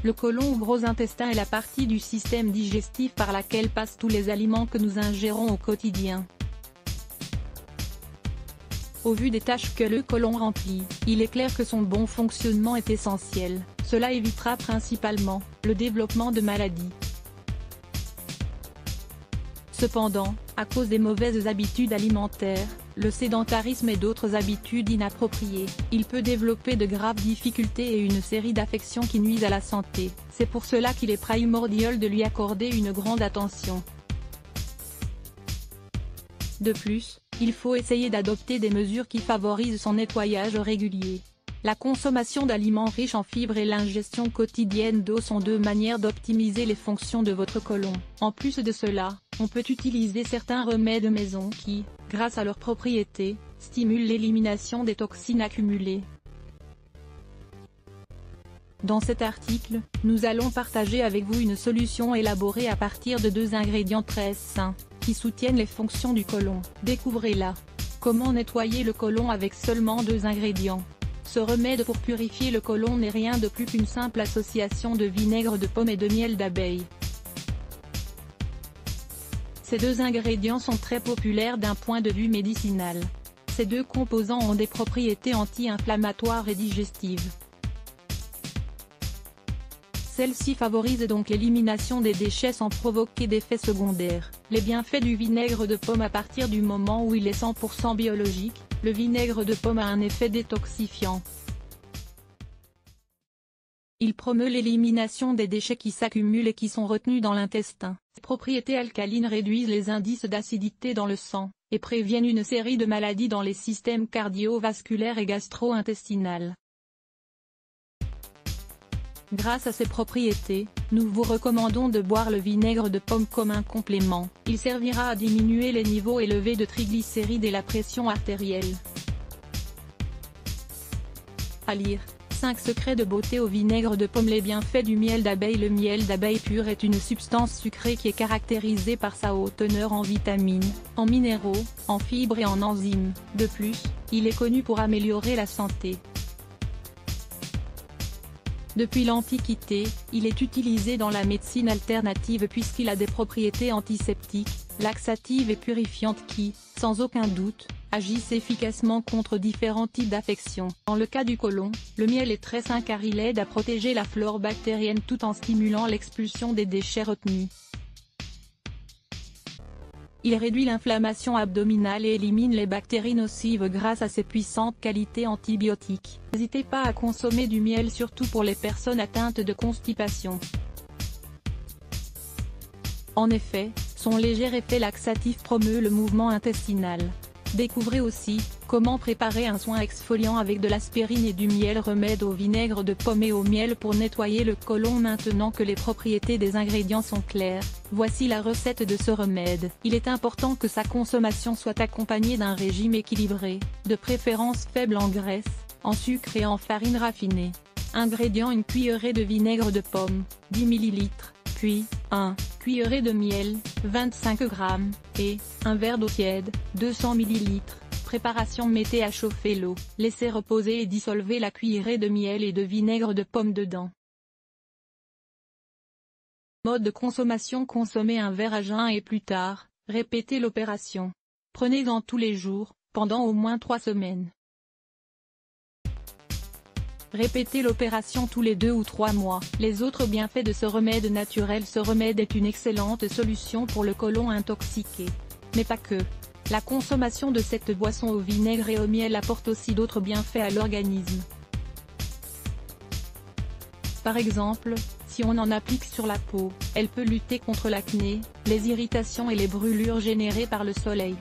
Le côlon ou gros intestin est la partie du système digestif par laquelle passent tous les aliments que nous ingérons au quotidien. Au vu des tâches que le côlon remplit, il est clair que son bon fonctionnement est essentiel. Cela évitera principalement le développement de maladies. Cependant, à cause des mauvaises habitudes alimentaires, le sédentarisme et d'autres habitudes inappropriées, il peut développer de graves difficultés et une série d'affections qui nuisent à la santé. C'est pour cela qu'il est primordial de lui accorder une grande attention. De plus, il faut essayer d'adopter des mesures qui favorisent son nettoyage régulier. La consommation d'aliments riches en fibres et l'ingestion quotidienne d'eau sont deux manières d'optimiser les fonctions de votre côlon. En plus de cela, on peut utiliser certains remèdes maison qui, grâce à leurs propriétés, stimulent l'élimination des toxines accumulées. Dans cet article, nous allons partager avec vous une solution élaborée à partir de 2 ingrédients très sains, qui soutiennent les fonctions du côlon. Découvrez-la. Comment nettoyer le côlon avec seulement 2 ingrédients? Ce remède pour purifier le côlon n'est rien de plus qu'une simple association de vinaigre de pomme et de miel d'abeille. Ces 2 ingrédients sont très populaires d'un point de vue médicinal. Ces 2 composants ont des propriétés anti-inflammatoires et digestives. Celle-ci favorise donc l'élimination des déchets sans provoquer d'effets secondaires. Les bienfaits du vinaigre de pomme. À partir du moment où il est 100% biologique, le vinaigre de pomme a un effet détoxifiant. Il promeut l'élimination des déchets qui s'accumulent et qui sont retenus dans l'intestin. Ses propriétés alcalines réduisent les indices d'acidité dans le sang, et préviennent une série de maladies dans les systèmes cardiovasculaires et gastro-intestinales. Grâce à ses propriétés, nous vous recommandons de boire le vinaigre de pomme comme un complément. Il servira à diminuer les niveaux élevés de triglycérides et la pression artérielle. À lire. 5 secrets de beauté au vinaigre de pomme. Les bienfaits du miel d'abeille. Le miel d'abeille pur est une substance sucrée qui est caractérisée par sa haute teneur en vitamines, en minéraux, en fibres et en enzymes. De plus, il est connu pour améliorer la santé. Depuis l'Antiquité, il est utilisé dans la médecine alternative puisqu'il a des propriétés antiseptiques, laxatives et purifiantes qui, sans aucun doute, agissent efficacement contre différents types d'affections. Dans le cas du côlon, le miel est très sain car il aide à protéger la flore bactérienne tout en stimulant l'expulsion des déchets retenus. Il réduit l'inflammation abdominale et élimine les bactéries nocives grâce à ses puissantes qualités antibiotiques. N'hésitez pas à consommer du miel surtout pour les personnes atteintes de constipation. En effet, son léger effet laxatif promeut le mouvement intestinal. Découvrez aussi, comment préparer un soin exfoliant avec de l'aspirine et du miel. Remède au vinaigre de pomme et au miel pour nettoyer le côlon. Maintenant que les propriétés des ingrédients sont claires, voici la recette de ce remède. Il est important que sa consommation soit accompagnée d'un régime équilibré, de préférence faible en graisse, en sucre et en farine raffinée. Ingrédients: 1 cuillerée de vinaigre de pomme, 10 ml, puis 1 cuillerée de miel, 25 g, et 1 verre d'eau tiède, 200 ml. Préparation: mettez à chauffer l'eau, laissez reposer et dissolvez la cuillerée de miel et de vinaigre de pomme dedans. Mode de consommation: consommez un verre à jeun et plus tard, répétez l'opération. Prenez-en tous les jours, pendant au moins 3 semaines. Répétez l'opération tous les 2 ou 3 mois. Les autres bienfaits de ce remède naturel. Ce remède est une excellente solution pour le côlon intoxiqué. Mais pas que. La consommation de cette boisson au vinaigre et au miel apporte aussi d'autres bienfaits à l'organisme. Par exemple, si on en applique sur la peau, elle peut lutter contre l'acné, les irritations et les brûlures générées par le soleil.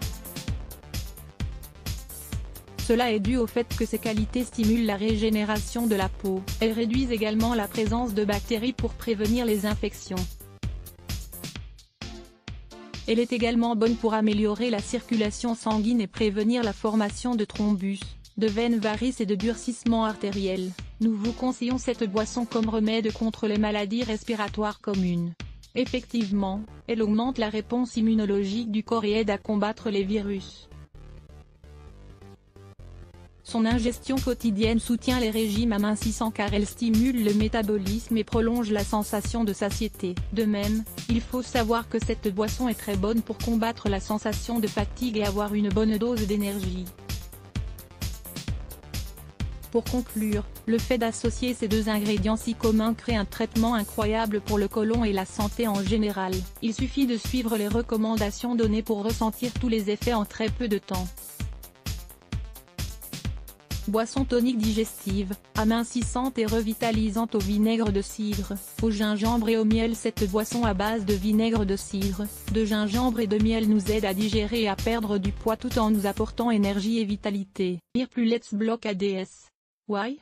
Cela est dû au fait que ses qualités stimulent la régénération de la peau. Elles réduisent également la présence de bactéries pour prévenir les infections. Elle est également bonne pour améliorer la circulation sanguine et prévenir la formation de thrombus, de veines varices et de durcissement artériel. Nous vous conseillons cette boisson comme remède contre les maladies respiratoires communes. Effectivement, elle augmente la réponse immunologique du corps et aide à combattre les virus. Son ingestion quotidienne soutient les régimes amincissants car elle stimule le métabolisme et prolonge la sensation de satiété. De même, il faut savoir que cette boisson est très bonne pour combattre la sensation de fatigue et avoir une bonne dose d'énergie. Pour conclure, le fait d'associer ces deux ingrédients si communs crée un traitement incroyable pour le côlon et la santé en général. Il suffit de suivre les recommandations données pour ressentir tous les effets en très peu de temps. Boisson tonique digestive, amincissante et revitalisante au vinaigre de cidre, au gingembre et au miel. Cette boisson à base de vinaigre de cidre, de gingembre et de miel nous aide à digérer et à perdre du poids tout en nous apportant énergie et vitalité. Lire plus Let's Block ADS. Why?